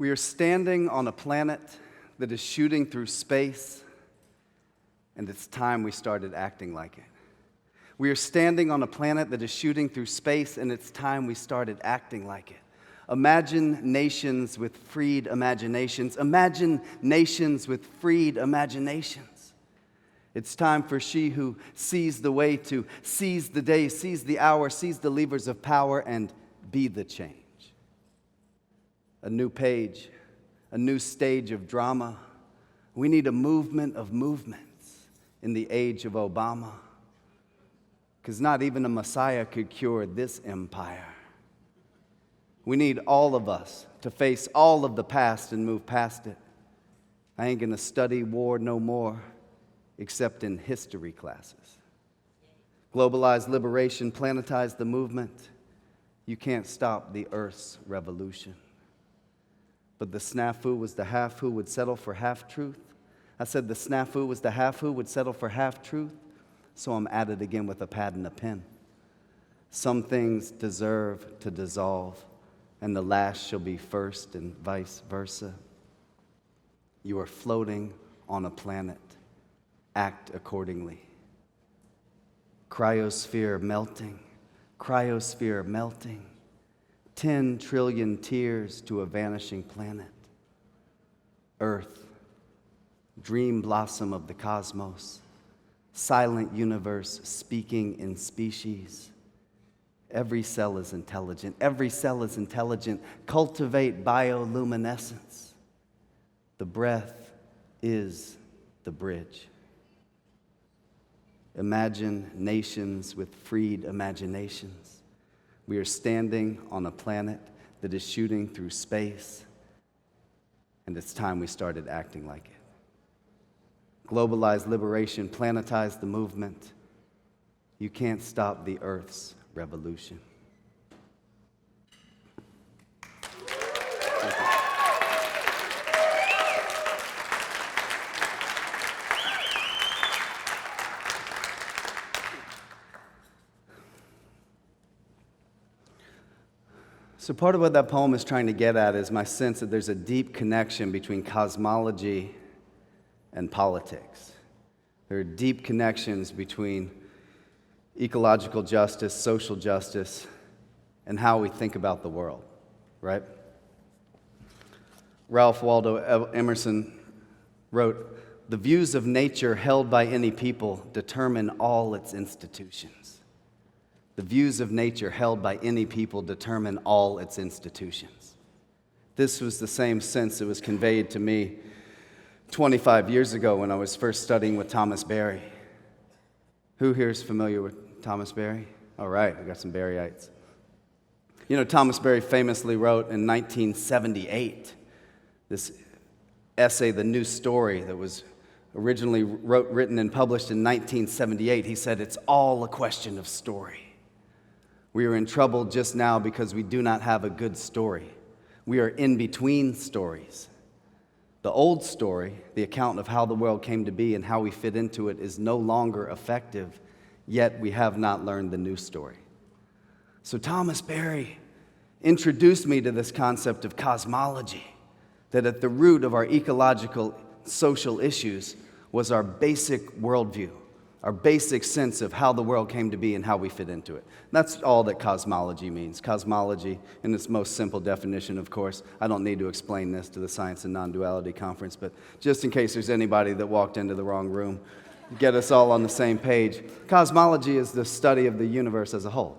We are standing on a planet that is shooting through space, and it's time we started acting like it. We are standing on a planet that is shooting through space, and it's time we started acting like it. Imagine nations with freed imaginations. Imagine nations with freed imaginations. It's time for she who sees the way to seize the day, seize the hour, seize the levers of power, and be the change. A new page, a new stage of drama. We need a movement of movements in the age of Obama, because not even a Messiah could cure this empire. We need all of us to face all of the past and move past it. I ain't gonna study war no more, except in history classes. Globalized liberation, planetize the movement. You can't stop the Earth's revolution. But the snafu was the half who would settle for half-truth. I said the snafu was the half who would settle for half-truth. So I'm at it again with a pad and a pen. Some things deserve to dissolve, and the last shall be first, and vice versa. You are floating on a planet. Act accordingly. Cryosphere melting. Cryosphere melting. 10 trillion tears to a vanishing planet. Earth, dream blossom of the cosmos, silent universe speaking in species. Every cell is intelligent. Every cell is intelligent. Cultivate bioluminescence. The breath is the bridge. Imagine nations with freed imaginations. We are standing on a planet that is shooting through space, and it's time we started acting like it. Globalized liberation, planetize the movement. You can't stop the Earth's revolution. Thank you. So part of what that poem is trying to get at is my sense that there's a deep connection between cosmology and politics. There are deep connections between ecological justice, social justice, and how we think about the world, right? Ralph Waldo Emerson wrote, "The views of nature held by any people determine all its institutions." The views of nature held by any people determine all its institutions. This was the same sense that was conveyed to me 25 years ago when I was first studying with Thomas Berry. Who here is familiar with Thomas Berry? All right, we got some Berryites. You know, Thomas Berry famously wrote in 1978 this essay, The New Story, that was originally written and published in 1978. He said, "It's all a question of story. We are in trouble just now because we do not have a good story. We are in between stories. The old story, the account of how the world came to be and how we fit into it, is no longer effective, yet we have not learned the new story." So Thomas Berry introduced me to this concept of cosmology, that at the root of our ecological social issues was our basic worldview, our basic sense of how the world came to be and how we fit into it. That's all that cosmology means. Cosmology, in its most simple definition, of course. I don't need to explain this to the Science and Non-Duality Conference, but just in case there's anybody that walked into the wrong room, get us all on the same page. Cosmology is the study of the universe as a whole,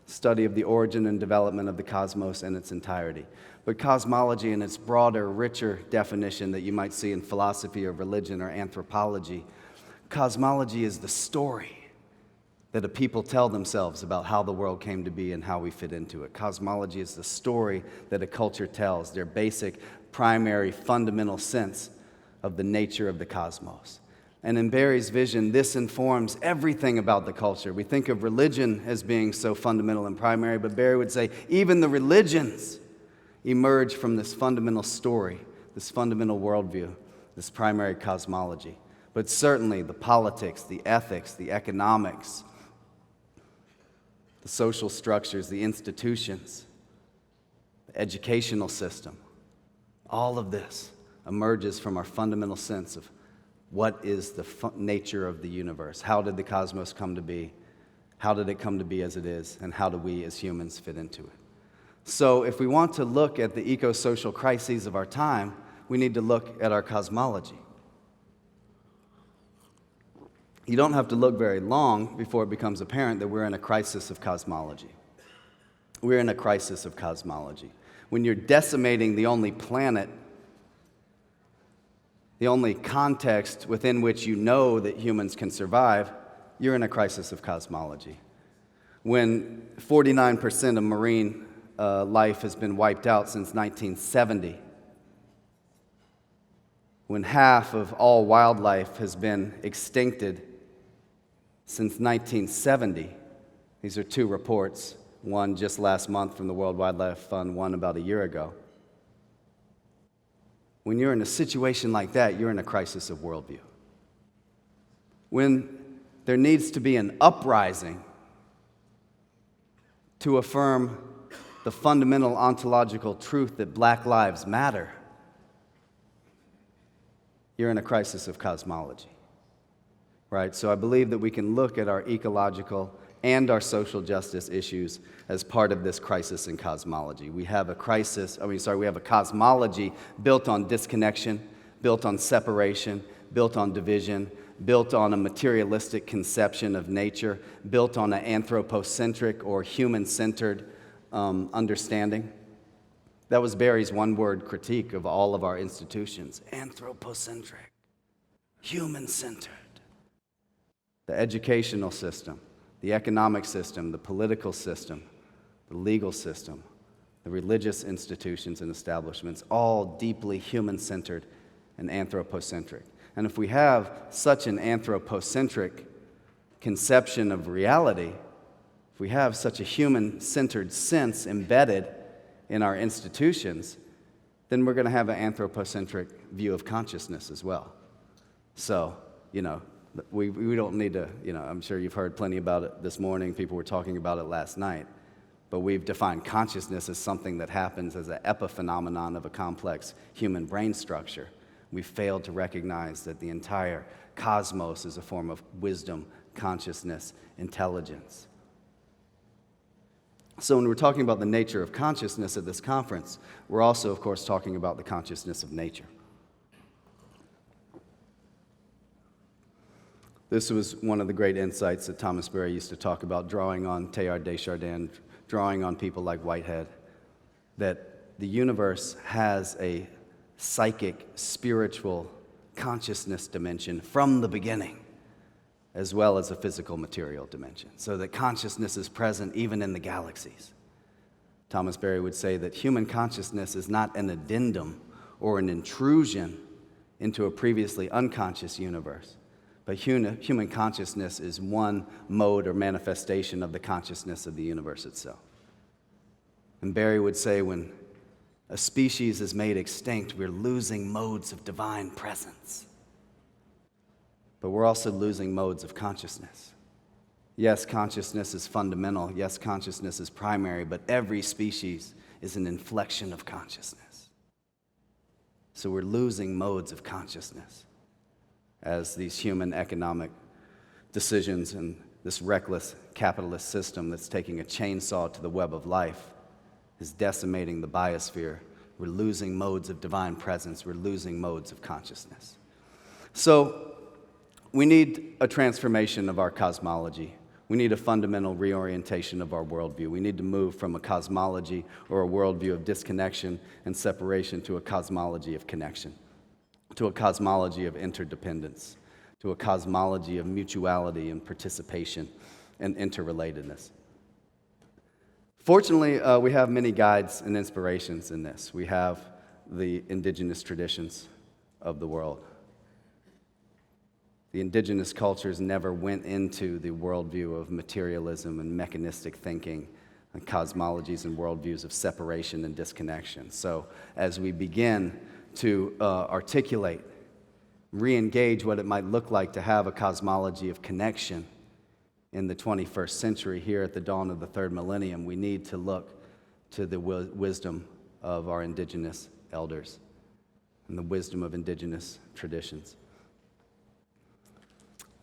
study of the origin and development of the cosmos in its entirety. But cosmology in its broader, richer definition that you might see in philosophy or religion or anthropology, cosmology is the story that a people tell themselves about how the world came to be and how we fit into it. Cosmology is the story that a culture tells, their basic, primary, fundamental sense of the nature of the cosmos. And in Berry's vision, this informs everything about the culture. We think of religion as being so fundamental and primary, but Berry would say even the religions emerge from this fundamental story, this fundamental worldview, this primary cosmology. But certainly the politics, the ethics, the economics, the social structures, the institutions, the educational system, All of this emerges from our fundamental sense of what is the nature of the universe. How did the cosmos come to be? How did it come to be as it is? And how do we as humans fit into it? So if we want to look at the eco-social crises of our time, we need to look at our cosmology. You don't have to look very long before it becomes apparent that we're in a crisis of cosmology. We're in a crisis of cosmology. When you're decimating the only planet, the only context within which you know that humans can survive, you're in a crisis of cosmology. When 49% of marine life has been wiped out since 1970, when half of all wildlife has been extincted since 1970, these are two reports, one just last month from the World Wildlife Fund, one about a year ago. When you're in a situation like that, you're in a crisis of worldview. When there needs to be an uprising to affirm the fundamental ontological truth that Black lives matter, you're in a crisis of cosmology. Right? So I believe that we can look at our ecological and our social justice issues as part of this crisis in cosmology. We have a cosmology built on disconnection, built on separation, built on division, built on a materialistic conception of nature, built on an anthropocentric or human-centered understanding. That was Barry's one-word critique of all of our institutions. Anthropocentric, human-centered. The educational system, the economic system, the political system, the legal system, the religious institutions and establishments, all deeply human-centered and anthropocentric. And if we have such an anthropocentric conception of reality, if we have such a human-centered sense embedded in our institutions, then we're going to have an anthropocentric view of consciousness as well. So, we don't need to, I'm sure you've heard plenty about it this morning. People were talking about it last night. But we've defined consciousness as something that happens as an epiphenomenon of a complex human brain structure. We failed to recognize that the entire cosmos is a form of wisdom, consciousness, intelligence. So when we're talking about the nature of consciousness at this conference, we're also, of course, talking about the consciousness of nature. This was one of the great insights that Thomas Berry used to talk about, drawing on Teilhard de Chardin, drawing on people like Whitehead, that the universe has a psychic, spiritual consciousness dimension from the beginning, as well as a physical material dimension, so that consciousness is present even in the galaxies. Thomas Berry would say that human consciousness is not an addendum or an intrusion into a previously unconscious universe, but human consciousness is one mode or manifestation of the consciousness of the universe itself. And Berry would say when a species is made extinct, we're losing modes of divine presence. But we're also losing modes of consciousness. Yes, consciousness is fundamental. Yes, consciousness is primary, but every species is an inflection of consciousness. So we're losing modes of consciousness as these human economic decisions and this reckless capitalist system that's taking a chainsaw to the web of life is decimating the biosphere. We're losing modes of divine presence. We're losing modes of consciousness. So we need a transformation of our cosmology. We need a fundamental reorientation of our worldview. We need to move from a cosmology or a worldview of disconnection and separation to a cosmology of connection, to a cosmology of interdependence, to a cosmology of mutuality and participation and interrelatedness. Fortunately, we have many guides and inspirations in this. We have the indigenous traditions of the world. The indigenous cultures never went into the worldview of materialism and mechanistic thinking and cosmologies and worldviews of separation and disconnection. So as we begin to articulate, re-engage what it might look like to have a cosmology of connection in the 21st century here at the dawn of the third millennium, we need to look to the wisdom of our indigenous elders and the wisdom of indigenous traditions.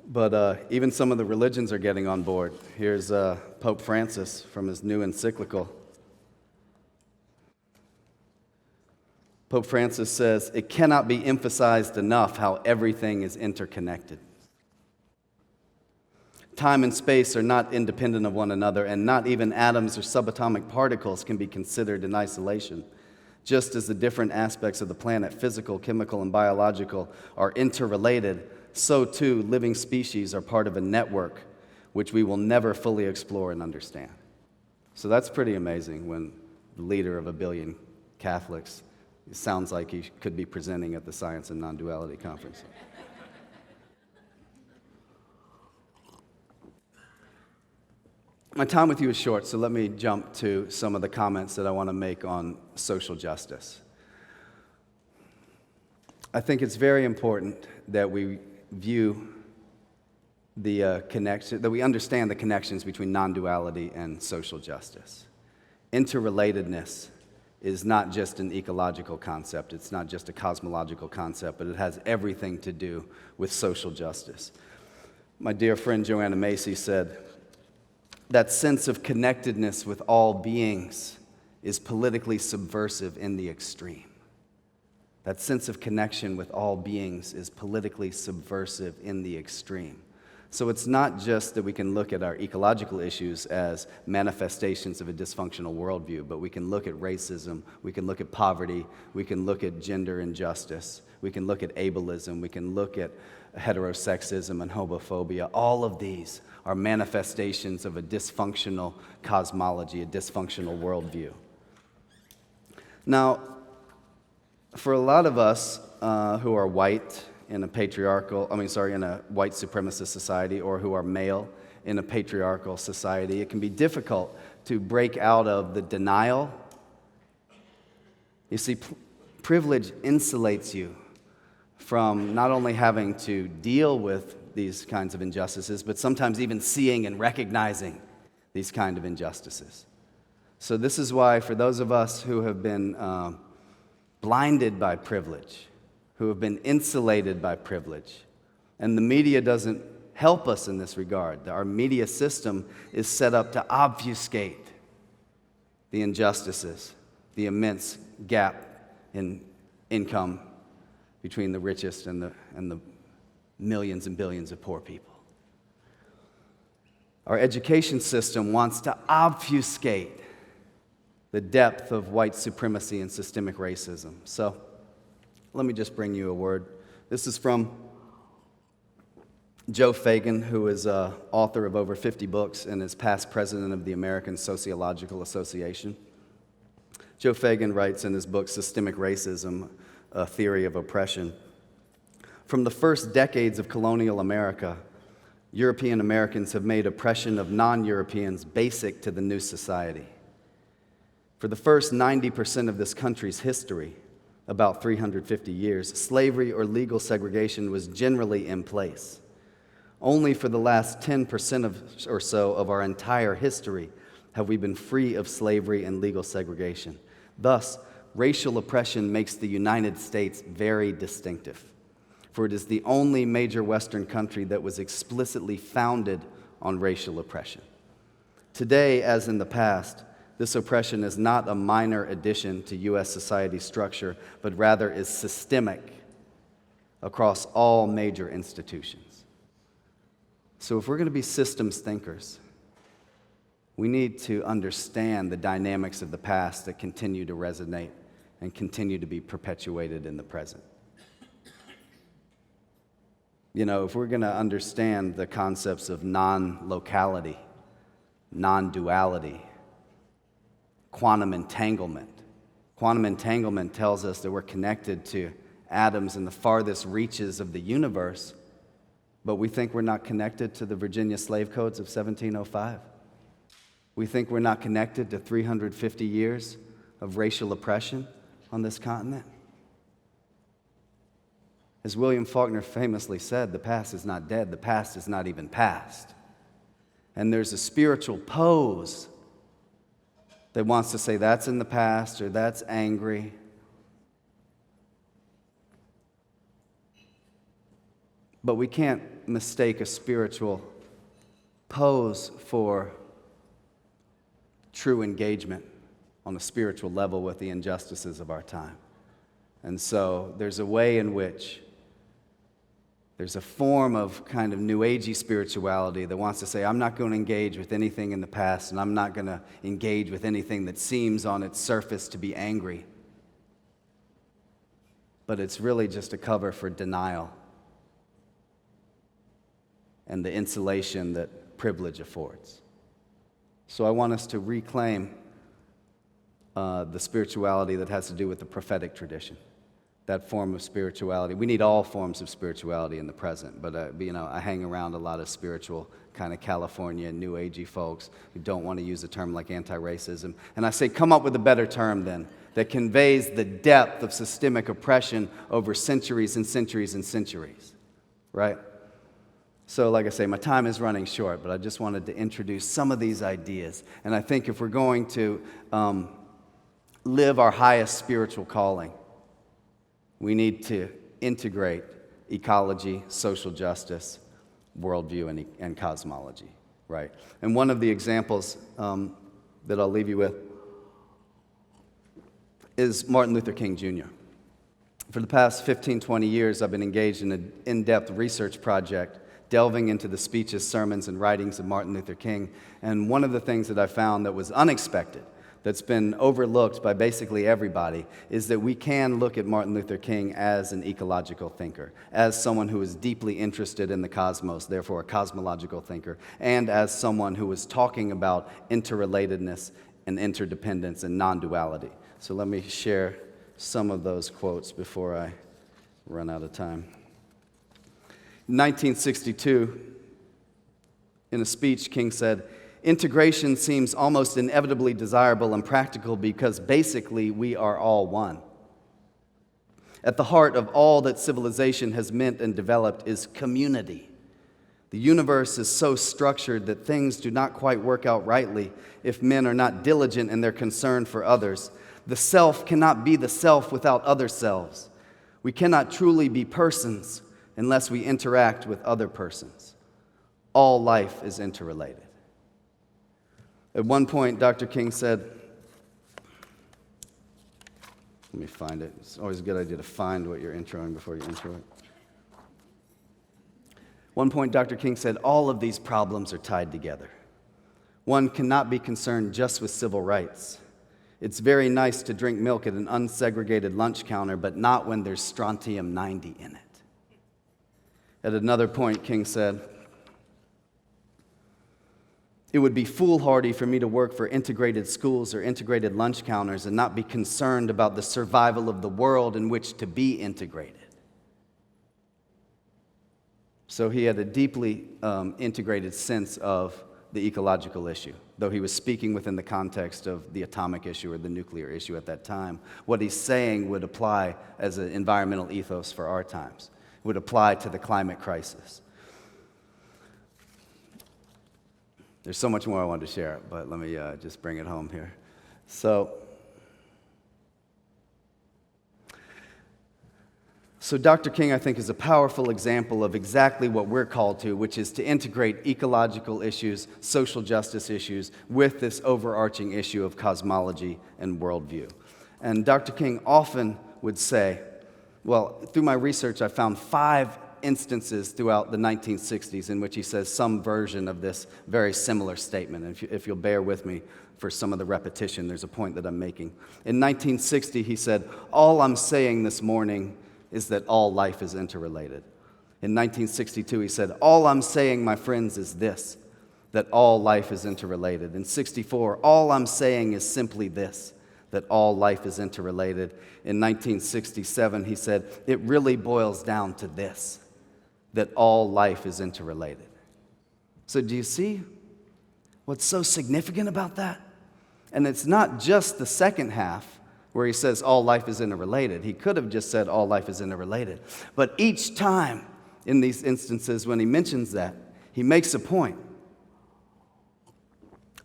But even some of the religions are getting on board. Here's Pope Francis from his new encyclical. Pope Francis says, "It cannot be emphasized enough how everything is interconnected. Time and space are not independent of one another, and not even atoms or subatomic particles can be considered in isolation. Just as the different aspects of the planet, physical, chemical, and biological, are interrelated, so too living species are part of a network which we will never fully explore and understand." So that's pretty amazing when the leader of 1 billion Catholics, it sounds like he could be presenting at the Science and Non-Duality Conference. My time with you is short, so let me jump to some of the comments that I want to make on social justice. I think it's very important that we view the connection, that we understand the connections between non-duality and social justice. Interrelatedness is not just an ecological concept, it's not just a cosmological concept, but it has everything to do with social justice. My dear friend Joanna Macy said, "That sense of connectedness with all beings is politically subversive in the extreme." That sense of connection with all beings is politically subversive in the extreme. So it's not just that we can look at our ecological issues as manifestations of a dysfunctional worldview, but we can look at racism, we can look at poverty, we can look at gender injustice, we can look at ableism, we can look at heterosexism and homophobia. All of these are manifestations of a dysfunctional cosmology, a dysfunctional worldview. Now, for a lot of us who are white in a in a white supremacist society, or who are male in a patriarchal society, it can be difficult to break out of the denial. You see, privilege insulates you from not only having to deal with these kinds of injustices, but sometimes even seeing and recognizing these kind of injustices. So this is why, for those of us who have been blinded by privilege, who have been insulated by privilege, and the media doesn't help us in this regard. Our media system is set up to obfuscate the injustices, the immense gap in income between the richest and the millions and billions of poor people. Our education system wants to obfuscate the depth of white supremacy and systemic racism. So let me just bring you a word. This is from Joe Fagan, who is author of over 50 books and is past president of the American Sociological Association. Joe Fagan writes in his book, Systemic Racism, A Theory of Oppression, "From the first decades of colonial America, European Americans have made oppression of non-Europeans basic to the new society. For the first 90% of this country's history, about 350 years, slavery or legal segregation was generally in place. Only for the last 10% or so of our entire history have we been free of slavery and legal segregation. Thus, racial oppression makes the United States very distinctive, for it is the only major Western country that was explicitly founded on racial oppression. Today, as in the past, this oppression is not a minor addition to U.S. society structure, but rather is systemic across all major institutions." So if we're going to be systems thinkers, we need to understand the dynamics of the past that continue to resonate and continue to be perpetuated in the present. You know, if we're going to understand the concepts of non-locality, non-duality, quantum entanglement. Quantum entanglement tells us that we're connected to atoms in the farthest reaches of the universe, but we think we're not connected to the Virginia slave codes of 1705. We think we're not connected to 350 years of racial oppression on this continent. As William Faulkner famously said, the past is not dead, the past is not even past. And there's a spiritual pose that wants to say that's in the past or that's angry. But we can't mistake a spiritual pose for true engagement on a spiritual level with the injustices of our time. And so there's a way in which there's a form of kind of New Agey spirituality that wants to say, I'm not going to engage with anything in the past, and I'm not going to engage with anything that seems on its surface to be angry. But it's really just a cover for denial and the insulation that privilege affords. So I want us to reclaim the spirituality that has to do with the prophetic tradition. That form of spirituality. We need all forms of spirituality in the present, but I hang around a lot of spiritual kind of California New Agey folks who don't want to use a term like anti-racism. And I say, come up with a better term then that conveys the depth of systemic oppression over centuries and centuries and centuries, right? So like I say, my time is running short, but I just wanted to introduce some of these ideas. And I think if we're going to live our highest spiritual calling, we need to integrate ecology, social justice, worldview, and cosmology, right? And one of the examples that I'll leave you with is Martin Luther King Jr. For the past 15, 20 years, I've been engaged in an in-depth research project delving into the speeches, sermons, and writings of Martin Luther King. And one of the things that I found that was unexpected, that's been overlooked by basically everybody, is that we can look at Martin Luther King as an ecological thinker, as someone who is deeply interested in the cosmos, therefore a cosmological thinker, and as someone who was talking about interrelatedness and interdependence and non-duality. So let me share some of those quotes before I run out of time. In 1962, in a speech, King said, "Integration seems almost inevitably desirable and practical because basically we are all one. At the heart of all that civilization has meant and developed is community. The universe is so structured that things do not quite work out rightly if men are not diligent in their concern for others. The self cannot be the self without other selves. We cannot truly be persons unless we interact with other persons. All life is interrelated." At one point, Dr. King said, let me find it. It's always a good idea to find what you're introing before you intro it. One point, Dr. King said, all of these problems are tied together. One cannot be concerned just with civil rights. It's very nice to drink milk at an unsegregated lunch counter, but not when there's strontium-90 in it. At another point, King said, it would be foolhardy for me to work for integrated schools or integrated lunch counters and not be concerned about the survival of the world in which to be integrated. So he had a deeply integrated sense of the ecological issue, though he was speaking within the context of the atomic issue or the nuclear issue at that time. What he's saying would apply as an environmental ethos for our times, would apply to the climate crisis. There's so much more I wanted to share, but let me just bring it home here. So Dr. King, I think, is a powerful example of exactly what we're called to, which is to integrate ecological issues, social justice issues, with this overarching issue of cosmology and worldview. And Dr. King often would say, well, through my research, I found 5 instances throughout the 1960s in which he says some version of this very similar statement. And if you'll bear with me for some of the repetition, there's a point that I'm making. In 1960, he said, all I'm saying this morning is that all life is interrelated. In 1962, he said, all I'm saying, my friends, is this, that all life is interrelated. In 64, all I'm saying is simply this, that all life is interrelated. In 1967, he said, it really boils down to this, that all life is interrelated. So do you see what's so significant about that? And it's not just the second half where he says all life is interrelated. He could have just said all life is interrelated. But each time in these instances when he mentions that, he makes a point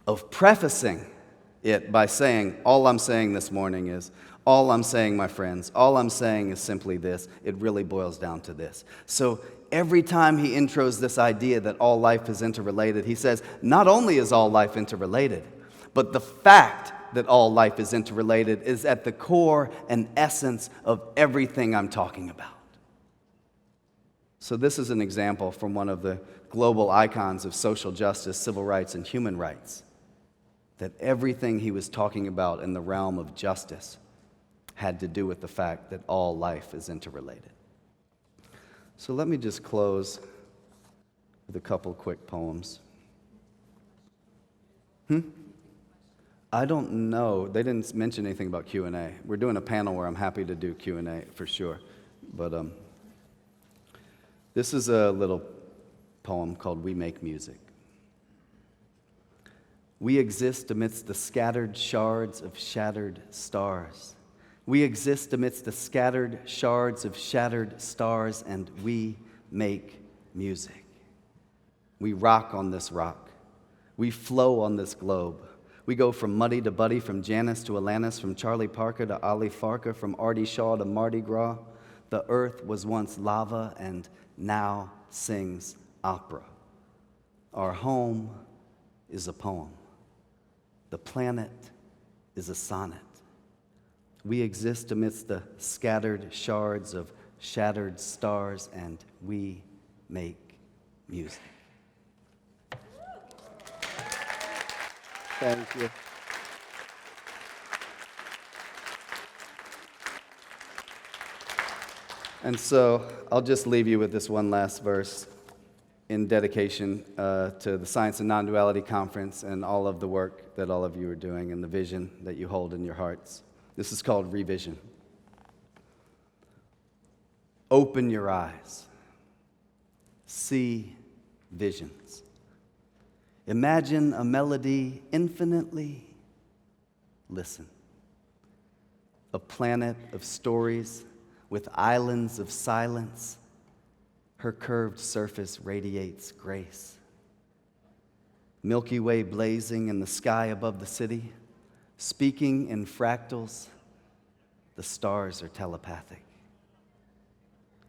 of prefacing it by saying, all I'm saying this morning is All I'm saying, my friends, all I'm saying is simply this. It really boils down to this. So every time he intros this idea that all life is interrelated, he says, not only is all life interrelated, but the fact that all life is interrelated is at the core and essence of everything I'm talking about. So this is an example from one of the global icons of social justice, civil rights, and human rights, that everything he was talking about in the realm of justice had to do with the fact that all life is interrelated. So let me just close with a couple quick poems. I don't know. They didn't mention anything about Q&A. We're doing a panel where I'm happy to do Q&A for sure. But this is a little poem called We Make Music. We exist amidst the scattered shards of shattered stars. We exist amidst the scattered shards of shattered stars, and we make music. We rock on this rock. We flow on this globe. We go from Muddy to Buddy, from Janice to Alanis, from Charlie Parker to Ali Farker, from Artie Shaw to Mardi Gras. The earth was once lava and now sings opera. Our home is a poem. The planet is a sonnet. We exist amidst the scattered shards of shattered stars, and we make music. Thank you. And so I'll just leave you with this one last verse in dedication to the Science and Non-Duality Conference and all of the work that all of you are doing and the vision that you hold in your hearts. This is called Revision. Open your eyes. See visions. Imagine a melody infinitely. Listen. A planet of stories with islands of silence. Her curved surface radiates grace. Milky Way blazing in the sky above the city. Speaking in fractals, the stars are telepathic.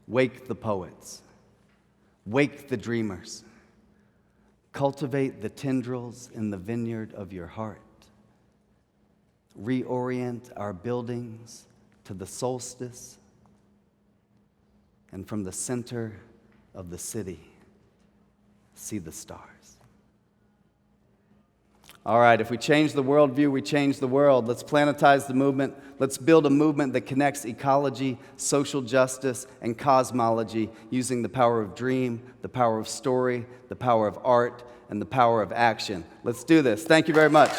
Wake the poets. Wake the dreamers. Cultivate the tendrils in the vineyard of your heart. Reorient our buildings to the solstice, and from the center of the city, see the stars. All right, if we change the worldview, we change the world. Let's planetize the movement. Let's build a movement that connects ecology, social justice, and cosmology using the power of dream, the power of story, the power of art, and the power of action. Let's do this. Thank you very much.